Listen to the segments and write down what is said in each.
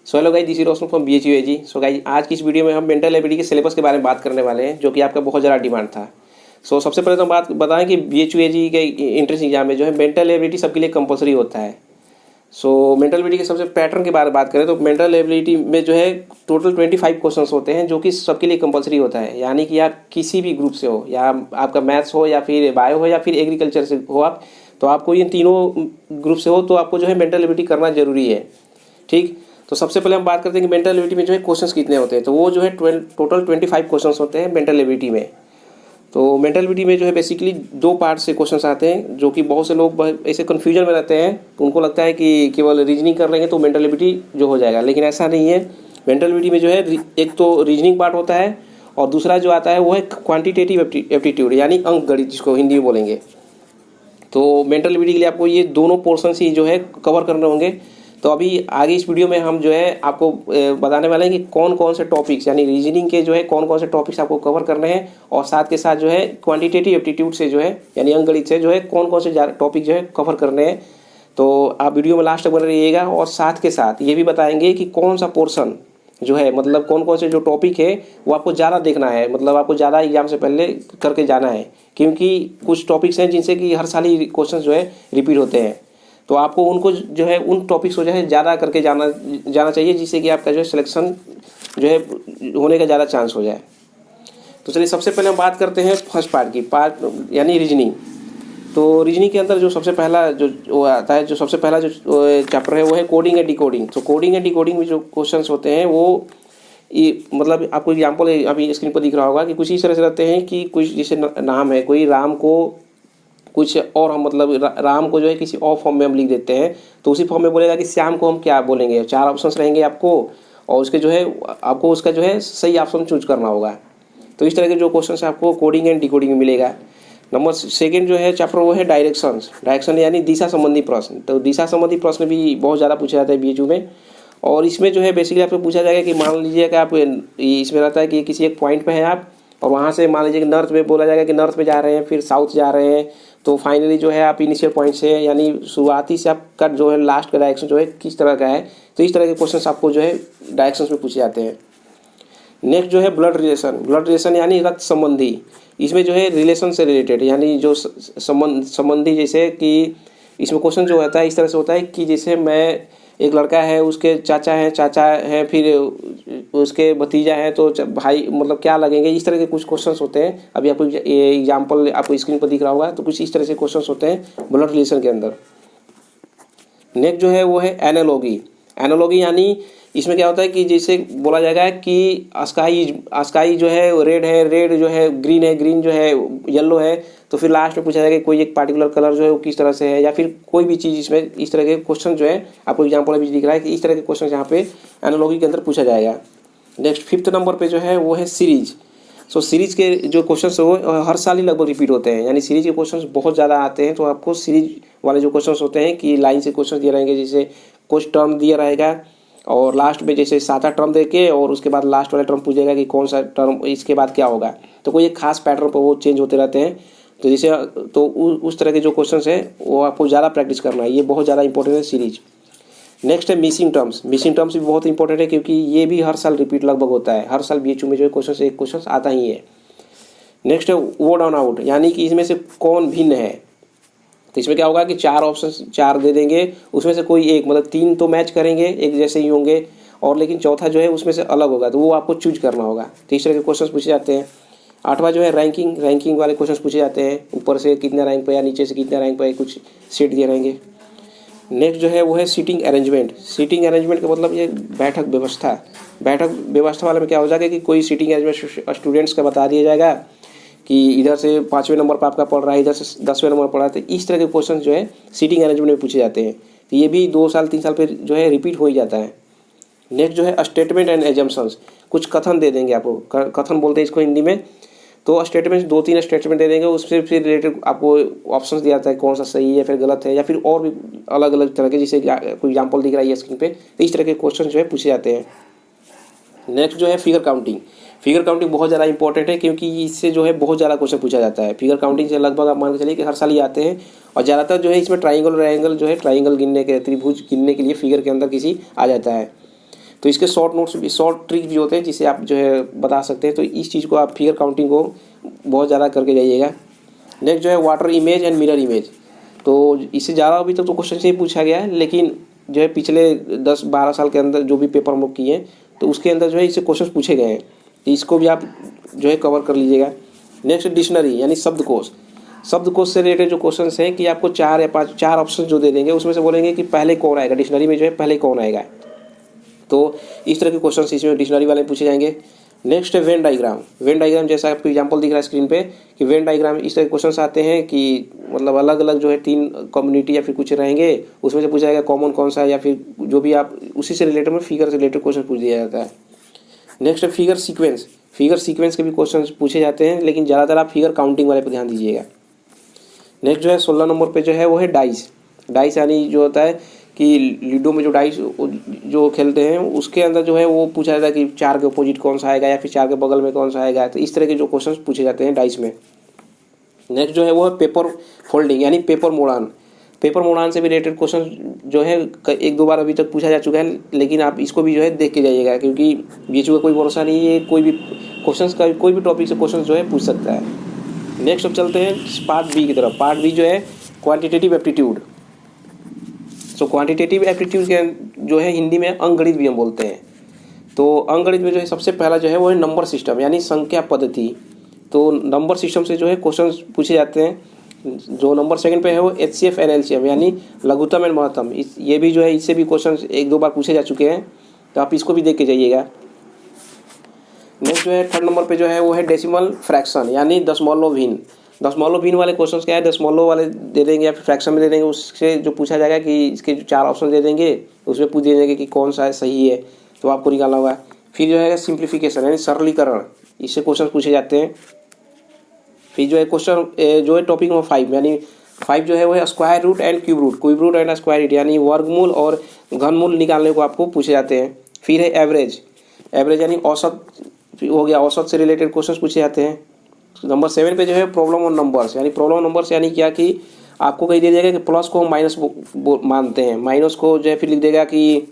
So hello guys, this is Roshan from BHUAG। So guys, आज की इस video में हम मेंटल एबिलिटी के सिलेबस के बारे में बात करने वाले हैं, जो कि आपका बहुत ज़्यादा डिमांड था। सो सबसे पहले तो बात बताएं कि BHUAG के एंट्रेंस एग्जाम में जो है मेंटल एबिलिटी सबके लिए कंपलसरी होता है। सो मेंटल एबिलिटी के सबसे पैटर्न के बारे में बात करें तो मेंटल एबिलिटी में जो है टोटल 25 क्वेश्चन होते हैं, जो कि सबके लिए कंपलसरी होता है। यानी कि आप किसी भी ग्रुप से हो, या आपका मैथ्स हो या फिर बायो हो या फिर एग्रीकल्चर से हो आप, तो आपको इन तीनों ग्रुप से हो तो आपको जो है मेंटल एबिलिटी करना जरूरी है। ठीक, तो सबसे पहले हम बात करते हैं कि मेंटल एबिलिटी में जो है क्वेश्चंस कितने होते हैं। तो वो जो है टोटल 25 क्वेश्चंस होते हैं मेंटल एबिलिटी में। तो मेंटल एबिलिटी में जो है बेसिकली दो पार्ट से क्वेश्चंस आते हैं, जो कि बहुत से लोग ऐसे कन्फ्यूजन में रहते हैं। उनको लगता है कि केवल रीजनिंग कर लेंगे तो मेंटल एबिलिटी जो हो जाएगा, लेकिन ऐसा नहीं है। मेंटल एबिलिटी में जो है एक तो रीजनिंग पार्ट होता है, और दूसरा जो आता है वो है क्वान्टिटेटिव एप्टीट्यूड, यानी अंक गणित, जिसको हिंदी में बोलेंगे। तो मेंटल एबिलिटी के लिए आपको ये दोनों पोर्शन ही जो है कवर करने होंगे। तो अभी आगे इस वीडियो में हम जो है आपको बताने वाले हैं कि कौन कौन से टॉपिक्स, यानी रीजनिंग के जो है कौन कौन से टॉपिक्स आपको कवर करने हैं, और साथ के साथ जो है क्वांटिटेटिव एप्टीट्यूड से जो है यानी अंकगणित से जो है कौन कौन से टॉपिक जो है कवर करने हैं। तो आप वीडियो में लास्ट तक बने रहिएगा, और साथ के साथ ये भी बताएंगे कि कौन सा पोर्शन जो है, मतलब कौन कौन से जो टॉपिक है वो आपको ज़्यादा देखना है, मतलब आपको ज़्यादा एग्जाम से पहले करके जाना है। क्योंकि कुछ टॉपिक्स हैं जिनसे कि हर साल ही क्वेश्चन जो है रिपीट होते हैं, तो आपको उनको जो है उन टॉपिक्स को जो है ज़्यादा करके जाना चाहिए, जिससे कि आपका जो है सिलेक्शन जो है होने का ज़्यादा चांस हो जाए। तो चलिए सबसे पहले हम बात करते हैं फर्स्ट पार्ट की, पार्ट यानी रीजनिंग। तो रीजनिंग के अंदर जो सबसे पहला जो वो आता है, जो सबसे पहला जो चैप्टर है वो है कोडिंग एंड डिकोडिंग। तो कोडिंग एंड डिकोडिंग में जो क्वेश्चंस होते हैं वो मतलब आपको एग्जाम्पल अभी स्क्रीन पर दिख रहा होगा कि कुछ इस तरह से रहते हैं कि कुछ जैसे नाम है, कोई राम को कुछ और हम मतलब राम को जो है किसी और फॉर्म में हम लिख देते हैं, तो उसी फॉर्म में बोलेगा कि श्याम को हम क्या बोलेंगे। 4 ऑप्शंस रहेंगे आपको, और उसके जो है आपको उसका जो है सही ऑप्शन चूज करना होगा। तो इस तरह के जो क्वेश्चन आपको कोडिंग एंड डिकोडिंग में मिलेगा। नंबर सेकंड जो है चैप्टर वो है डायरेक्शन यानी दिशा संबंधी प्रश्न। तो दिशा संबंधी प्रश्न भी बहुत ज़्यादा पूछा जाता है BHU में, और इसमें जो है बेसिकली आपसे पूछा जाएगा कि मान लीजिए कि आप इसमें रहता है कि किसी एक पॉइंट पे हैं आप, और वहाँ से मान लीजिए कि नॉर्थ में बोला जाएगा कि नॉर्थ में जा रहे हैं, फिर साउथ जा रहे हैं। तो फाइनली जो है आप इनिशियल पॉइंट से, यानी शुरुआती से आपका जो है लास्ट का डायरेक्शन जो है किस तरह का है। तो इस तरह के क्वेश्चन आपको जो है डायरेक्शंस में पूछे जाते हैं। नेक्स्ट जो है ब्लड रिलेशन यानी रक्त संबंधी। इसमें जो है रिलेशन से रिलेटेड, यानी जो संबंधी, जैसे कि इसमें क्वेश्चन जो होता है इस तरह से होता है कि जैसे मैं एक लड़का है, उसके चाचा हैं, फिर उसके भतीजा हैं, तो भाई मतलब क्या लगेंगे। इस तरह के कुछ क्वेश्चंस होते हैं। अभी आपको ये एग्जांपल आपको स्क्रीन पर दिख रहा होगा। तो कुछ इस तरह से क्वेश्चंस होते हैं ब्लड रिलेशन के अंदर। नेक्स्ट जो है वो है एनालॉगी यानी इसमें क्या होता है कि जैसे बोला जाएगा कि स्काई जो है रेड जो है ग्रीन जो है येलो है। तो फिर लास्ट में पूछा जाएगा कोई एक पार्टिकुलर कलर जो है वो किस तरह से है, या फिर कोई भी चीज़। इसमें इस तरह के क्वेश्चन जो है आपको एग्जाम्पल अभी दिख रहा है कि इस तरह के क्वेश्चन यहाँ पे एनालॉगी के अंदर पूछा जाएगा। नेक्स्ट 5th नंबर पे जो है वो है सीरीज। सो सीरीज के जो क्वेश्चन है वो हर साल ही लगभग रिपीट होते हैं, यानी सीरीज के क्वेश्चन बहुत ज़्यादा आते हैं। तो आपको सीरीज वाले जो क्वेश्चन होते हैं कि लाइन से क्वेश्चन दिए रहेंगे, जैसे कुछ टर्म दिया रहेगा और लास्ट में जैसे 7 टर्म देके, और उसके बाद लास्ट वाला टर्म पूछेगा कि कौन सा टर्म इसके बाद क्या होगा। तो कोई एक खास पैटर्न पर वो चेंज होते रहते हैं। तो जैसे तो उस तरह के जो क्वेश्चन है वो आपको ज़्यादा प्रैक्टिस करना है, ये बहुत ज़्यादा इंपॉर्टेंट है सीरीज। नेक्स्ट है मिसिंग टर्म्स भी बहुत इंपॉर्टेंट है, क्योंकि ये भी हर साल रिपीट लगभग होता है। हर साल BHU में जो क्वेश्चन एक क्वेश्चन आता ही है। नेक्स्ट है ओड ऑन आउट, यानी कि इसमें से कौन भिन्न है। तो इसमें क्या होगा कि 4 ऑप्शन 4 दे देंगे, उसमें से कोई एक, मतलब 3 तो मैच करेंगे, एक जैसे ही होंगे, और लेकिन चौथा जो है उसमें से अलग होगा, तो वो आपको चूज करना होगा। तो इस तरह के क्वेश्चन पूछे जाते हैं। 8वां जो है रैंकिंग वाले क्वेश्चन पूछे जाते हैं, ऊपर से कितना रैंक पे या नीचे से कितना रैंक पे कुछ सीट दिए रहेंगे। नेक्स्ट जो है वो है सीटिंग अरेंजमेंट का मतलब ये बैठक व्यवस्था वाले में क्या हो जाएगा कि कोई सीटिंग अरेंजमेंट स्टूडेंट्स का बता दिया जाएगा कि इधर से 5वें नंबर पर आपका पढ़ रहा है, इधर से 10वें नंबर पढ़ रहा है। तो इस तरह के क्वेश्चन जो है सीटिंग अरेंजमेंट में पूछे जाते हैं। तो ये भी 2 साल 3 साल पर जो है रिपीट हो ही जाता है। नेक्स्ट जो है स्टेटमेंट एंड एजम्पशंस, कुछ कथन दे देंगे आपको, कथन बोलते हैं इसको हिंदी में। तो स्टेटमेंट 2-3 स्टेटमेंट दे देंगे, उससे फिर रिलेटेड आपको ऑप्शंस दिया जाता है कौन सा सही है, फिर गलत है, या फिर और भी अलग अलग तरह के, जैसे कोई एग्जाम्पल दिख रहा है स्क्रीन पे। तो इस तरह के क्वेश्चन जो है पूछे जाते हैं। नेक्स्ट जो है फिगर काउंटिंग बहुत ज़्यादा इंपॉर्टेंट है, क्योंकि इससे जो है बहुत ज़्यादा क्वेश्चन पूछा जाता है। फिगर काउंटिंग से लगभग आप मान के चलिए कि हर साल ही आते हैं, और ज़्यादातर जो है इसमें ट्राइंगल जो है ट्राइंगल गिनने के, त्रिभुज गिनने के लिए फिगर के अंदर किसी आ जाता है। तो इसके शॉर्ट नोट्स भी, शॉर्ट ट्रिक भी होते हैं जिसे आप जो है बता सकते हैं। तो इस चीज़ को आप फिगर काउंटिंग को बहुत ज़्यादा करके जाइएगा। नेक्स्ट जो है water image and mirror image. तो इससे ज़्यादा अभी तक तो क्वेश्चन नहीं पूछा गया है, लेकिन जो है पिछले 10-12 साल के अंदर जो भी पेपर हम लोग किए हैं तो उसके अंदर जो है इससे क्वेश्चन पूछे गए हैं, तो इसको भी आप जो है कवर कर लीजिएगा। नेक्स्ट डिक्शनरी यानी शब्दकोश। शब्दकोश से रिलेटेड जो क्वेश्चन हैं कि आपको 4 या 5 4 ऑप्शन जो दे देंगे उसमें से बोलेंगे कि पहले कौन आएगा, डिक्शनरी में जो है पहले कौन आएगा। तो इस तरह के क्वेश्चन इसमें डिक्शनरी वाले पूछे जाएंगे। नेक्स्ट है वेन डायग्राम। वेन डायग्राम जैसा आपको एग्जांपल दिख रहा है स्क्रीन पे कि वेन डायग्राम इस तरह के क्वेश्चन आते हैं कि मतलब अलग अलग जो है 3 कम्युनिटी या फिर कुछ रहेंगे, उसमें से पूछा जाएगा कॉमन कौन सा है, या फिर जो भी आप उसी से रिलेटेड में फिगर से रिलेटेड क्वेश्चन पूछ दिया जाता है। नेक्स्ट है फिगर सीक्वेंस। फिगर सीक्वेंस के भी क्वेश्चन पूछे जाते हैं, लेकिन ज़्यादातर आप फिगर काउंटिंग वाले पर ध्यान दीजिएगा। नेक्स्ट जो है 16 नंबर पे जो है वो है डाइस। डाइस यानी जो होता है कि लूडो में जो डाइस जो खेलते हैं उसके अंदर जो है वो पूछा जाता है कि 4 के अपोजिट कौन सा आएगा या फिर 4 के बगल में कौन सा आएगा। तो इस तरह के जो क्वेश्चन पूछे जाते हैं डाइस में। नेक्स्ट जो है वो है पेपर फोल्डिंग यानी पेपर मोड़ान। पेपर मोड़ान से भी रिलेटेड क्वेश्चन जो है 1-2 बार अभी तक पूछा जा चुका है, लेकिन आप इसको भी जो है देख के जाइएगा, क्योंकि बीच में कोई भरोसा नहीं है, कोई भी क्वेश्चन का कोई भी टॉपिक से क्वेश्चन जो है पूछ सकता है। नेक्स्ट अब चलते हैं पार्ट बी की तरफ। पार्ट बी जो है क्वांटिटेटिव एप्टीट्यूड। सो क्वांटिटेटिव एप्टीट्यूड के जो है हिंदी में अंकगणित भी हम बोलते हैं। तो अंकगणित में जो है सबसे पहला जो है वो है नंबर सिस्टम यानी संख्या पद्धति। तो नंबर सिस्टम से जो है क्वेश्चन पूछे जाते हैं। जो नंबर सेकंड पे है वो HCF एंड LCM यानी लघुत्तम एंड महत्तम। ये भी जो है इससे भी क्वेश्चन 1-2 बार पूछे जा चुके हैं, तो आप इसको भी देख के जाइएगा। नेक्स्ट जो है 3rd नंबर पे जो है वो है डेसिमल फ्रैक्शन यानी दशमलव भिन्न। दशमलव भिन्न वाले क्वेश्चंस क्या है, दशमलव वाले दे देंगे या फिर फ्रैक्शन में दे देंगे, उससे जो पूछा जाएगा कि इसके जो 4 ऑप्शन दे देंगे उसमें पूछ देंगे कि कौन सा है सही है, तो आपको निकालना होगा। फिर जो है सिंप्लीफिकेशन यानी सरलीकरण, इससे क्वेश्चन पूछे जाते हैं। फिर जो है क्वेश्चन जो है टॉपिक नंबर 5 यानी 5 जो है वो है square root and cube root. Cube root and square root यानी वर्गमूल और घनमूल निकालने को आपको पूछे जाते हैं। फिर है एवरेज। एवरेज यानी औसत हो गया, औसत से रिलेटेड क्वेश्चन पूछे जाते हैं। नंबर 7 पे जो है प्रॉब्लम ऑन नंबर्स यानी प्रॉब्लम नंबर्स यानी क्या कि आपको कही दे देगा कि प्लस को हम माइनस मानते हैं, माइनस को जो है फिर लिख देगा कि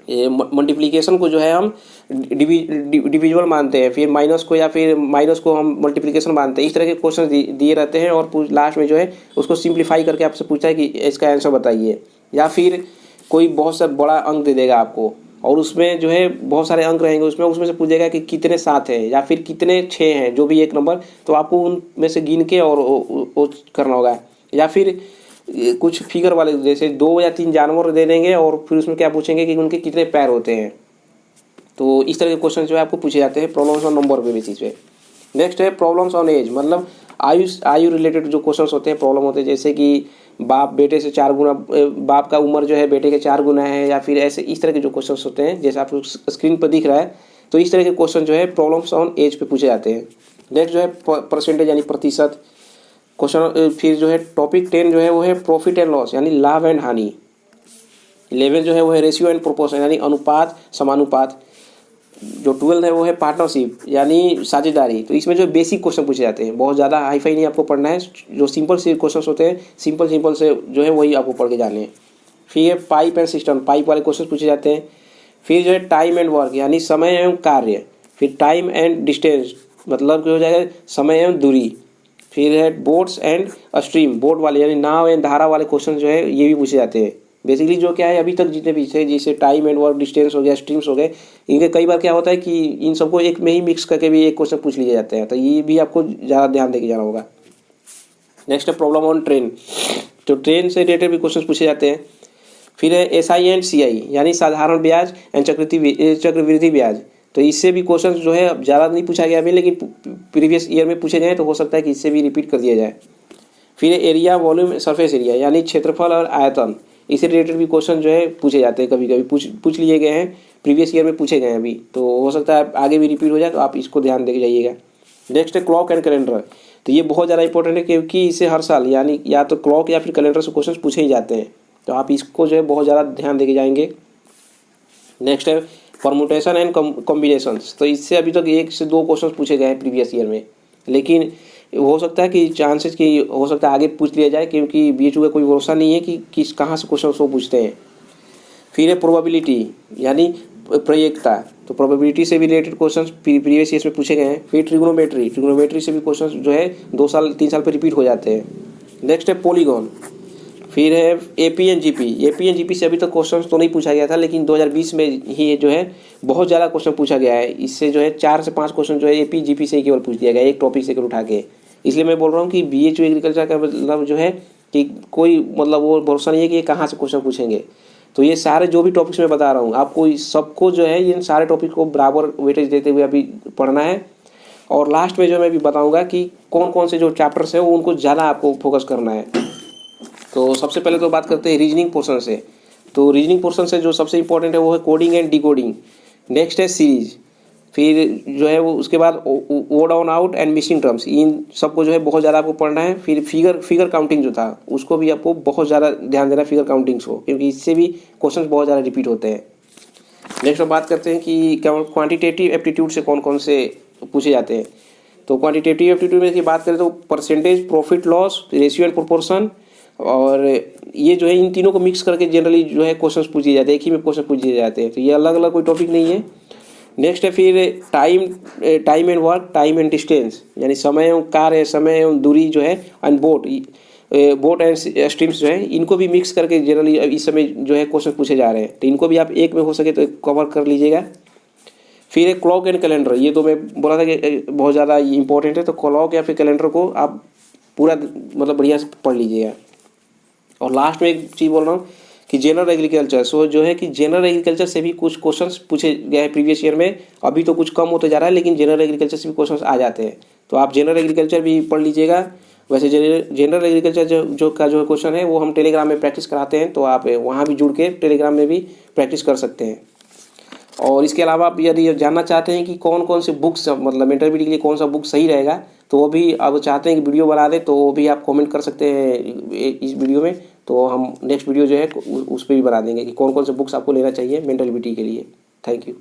मल्टीप्लिकेशन को जो है हम डिविजिबल मानते हैं, फिर माइनस को या फिर माइनस को हम मल्टीप्लिकेशन मानते हैं। इस तरह के क्वेश्चन दिए रहते हैं और लास्ट में जो है उसको सिंप्लीफाई करके आपसे पूछा है कि इसका आंसर बताइए, या फिर कोई बहुत सा बड़ा अंक दे देगा आपको और उसमें जो है बहुत सारे अंक रहेंगे, उसमें से पूछेगा कि कितने 7 हैं या फिर कितने 6 हैं, जो भी एक नंबर, तो आपको उनमें से गिन के और करना होगा। या फिर कुछ फिगर वाले जैसे 2 या 3 जानवर दे देंगे और फिर उसमें क्या पूछेंगे कि उनके कितने पैर होते हैं। तो इस तरह के क्वेश्चन जो है आपको पूछे जाते हैं प्रॉब्लम्स ऑन नंबर पे बेसिस पे। नेक्स्ट है प्रॉब्लम्स ऑन एज, मतलब आयु रिलेटेड जो क्वेश्चन होते हैं, प्रॉब्लम होते हैं, जैसे कि बाप बेटे से 4 गुना, बाप का उम्र जो है बेटे के 4 गुना है, या फिर ऐसे इस तरह के जो क्वेश्चन होते हैं जैसे आपको स्क्रीन पर दिख रहा है। तो इस तरह के क्वेश्चन जो है प्रॉब्लम्स ऑन एज पे पूछे जाते हैं। नेक्स्ट जो है परसेंटेज यानी प्रतिशत क्वेश्चन। फिर जो है टॉपिक 10 जो है वो है प्रॉफिट एंड लॉस यानी लाभ एंड हानि। 11 जो है वो है रेशियो एंड प्रोपोर्शन यानी अनुपात समानुपात। जो 12 है वो है पार्टनरशिप यानी साझेदारी। तो इसमें जो बेसिक क्वेश्चन पूछे जाते हैं, बहुत ज़्यादा हाई फाई नहीं आपको पढ़ना है, जो सिंपल से क्वेश्चन होते हैं सिंपल से जो है वही आपको पढ़ के जाने हैं। फिर पाइप एंड सिस्टम, पाइप वाले क्वेश्चन पूछे जाते हैं। फिर जो है टाइम एंड वर्क यानी समय एवं कार्य। फिर टाइम एंड डिस्टेंस मतलब क्या हो जाएगा, समय एवं दूरी। फिर है बोट्स एंड स्ट्रीम, बोट वाले यानी नाव एवं धारा वाले क्वेश्चन जो है ये भी पूछे जाते हैं। बेसिकली जो क्या है अभी तक जितने भी थे, जैसे टाइम एंड वर्क, डिस्टेंस हो गया, स्ट्रीम्स हो गए, इनके कई बार क्या होता है कि इन सबको एक में ही मिक्स करके भी एक क्वेश्चन पूछ लिए जाते हैं, तो ये भी आपको ज़्यादा ध्यान देके जाना होगा। नेक्स्ट है प्रॉब्लम ऑन ट्रेन। तो ट्रेन से रिलेटेड भी क्वेश्चन पूछे जाते हैं। फिर है SI एंड CI यानी साधारण ब्याज एंड चक्रवृद्धि ब्याज। तो इससे भी क्वेश्चन जो है ज़्यादा नहीं पूछा गया अभी, लेकिन प्रीवियस ईयर में पूछे गए, तो हो सकता है कि इससे भी रिपीट कर दिया जाए। फिर एरिया, वॉल्यूम, सरफेस एरिया यानी क्षेत्रफल और आयतन, इससे रिलेटेड भी क्वेश्चन जो है पूछे जाते हैं, कभी कभी पूछ लिए गए हैं, प्रीवियस ईयर में पूछे गए हैं अभी, तो हो सकता है आगे भी रिपीट हो जाए, तो आप इसको ध्यान देके जाइएगा। नेक्स्ट है क्लॉक एंड कैलेंडर। तो ये बहुत ज़्यादा इंपॉर्टेंट है, क्योंकि इसे हर साल यानी या तो क्लॉक या फिर कैलेंडर से क्वेश्चन पूछे ही जाते हैं, तो आप इसको जो है बहुत ज़्यादा ध्यान देके जाएंगे। नेक्स्ट है परमुटेशन एंड कॉम्बिनेशंस। तो इससे अभी तक 1 से 2 क्वेश्चन पूछे गए हैं प्रीवियस ईयर में, लेकिन हो सकता है कि चांसेस कि हो सकता है आगे पूछ लिया जाए, क्योंकि बीएचयू का कोई भरोसा नहीं है कि किस कहाँ से क्वेश्चन वो पूछते हैं। फिर है प्रोबेबिलिटी यानी प्रयोक्ता, तो प्रोबेबिलिटी से भी रिलेटेड क्वेश्चन प्रीवियस ईयर्स में पूछे गए हैं। फिर ट्रिग्नोमेट्री से भी क्वेश्चन जो है 2 साल 3 साल पर रिपीट हो जाते हैं। नेक्स्ट है पॉलीगॉन। फिर है एपी एंड जीपी से अभी तक क्वेश्चन तो नहीं पूछा गया था, लेकिन 2020 में ही जो है बहुत ज़्यादा क्वेश्चन पूछा गया है। इससे जो है 4 से 5 क्वेश्चन जो है एपी जीपी से ही केवल पूछ दिया गया, एक टॉपिक से केवल उठा के। इसलिए मैं बोल रहा हूँ कि बीएचयू एग्रीकल्चर का मतलब जो है कि कोई मतलब वो भरोसा नहीं है कि ये कहाँ से क्वेश्चन पूछेंगे। तो ये सारे जो भी टॉपिक्स मैं बता रहा हूँ आपको, सबको जो है इन सारे टॉपिक को बराबर वेटेज देते हुए अभी पढ़ना है। और लास्ट में जो मैं भी बताऊँगा कि कौन कौन से जो चैप्टर्स हैं वो उनको ज़्यादा आपको फोकस करना है। तो सबसे पहले तो बात करते हैं रीजनिंग पोर्शन से। तो रीजनिंग पोर्शन से जो सबसे इंपॉर्टेंट है वो है कोडिंग एंड डिकोडिंग। नेक्स्ट है सीरीज। फिर जो है वो उसके बाद odd one out and missing terms, इन सबको जो है बहुत ज़्यादा आपको पढ़ना है। फिर फिगर काउंटिंग जो था उसको भी आपको बहुत ज़्यादा ध्यान देना, फिगर काउंटिंग्स को, क्योंकि इससे भी क्वेश्चन बहुत ज़्यादा रिपीट होते हैं। नेक्स्ट हम बात करते हैं कि क्वांटिटेटिव एप्टीट्यूड से कौन कौन से पूछे जाते हैं। तो क्वांटिटेटिव एप्टीट्यूड में की बात करें तो percentage, profit loss, ratio and proportion, और ये जो है इन तीनों को मिक्स करके जनरली जो है क्वेश्चन पूछे जाते हैं, एक ही में क्वेश्चन पूछे जाते हैं। तो ये अलग अलग कोई टॉपिक नहीं है। नेक्स्ट है फिर time and work, time and distance, यानी समय एवं कार्य, समय एवं दूरी जो है, एंड बोट एंड स्ट्रीम्स जो है, इनको भी मिक्स करके जनरली इस समय जो है क्वेश्चन पूछे जा रहे हैं। तो इनको भी आप एक में हो सके तो कवर कर लीजिएगा। फिर एक क्लॉक एंड कैलेंडर, ये तो मैं बोला था कि बहुत ज़्यादा इंपॉर्टेंट है। तो क्लॉक या फिर कैलेंडर को आप पूरा मतलब बढ़िया से पढ़ लीजिएगा। और लास्ट में एक चीज़ बोल रहा हूँ कि जनरल एग्रीकल्चर, सो जो है कि जनरल एग्रीकल्चर से भी कुछ क्वेश्चंस पूछे गए हैं प्रीवियस ईयर में। अभी तो कुछ कम होते जा रहा है, लेकिन जनरल एग्रीकल्चर से भी क्वेश्चंस आ जाते हैं। तो आप जनरल एग्रीकल्चर भी पढ़ लीजिएगा। वैसे जनरल एग्रीकल्चर जो क्वेश्चन है वो हम टेलीग्राम में प्रैक्टिस कराते हैं, तो आप वहाँ भी जुड़ के टेलीग्राम में भी प्रैक्टिस कर सकते हैं। और इसके अलावा आप यदि जानना चाहते हैं कि कौन कौन से बुक्स मतलब इंटरमीडिएट के लिए कौन सा बुक सही रहेगा, तो वो भी आप चाहते हैं कि वीडियो बना दें, तो वो भी आप कमेंट कर सकते हैं इस वीडियो में। तो हम नेक्स्ट वीडियो जो है उस पर भी बना देंगे कि कौन कौन से बुक्स आपको लेना चाहिए मेंटल एबिलिटी के लिए। Thank you.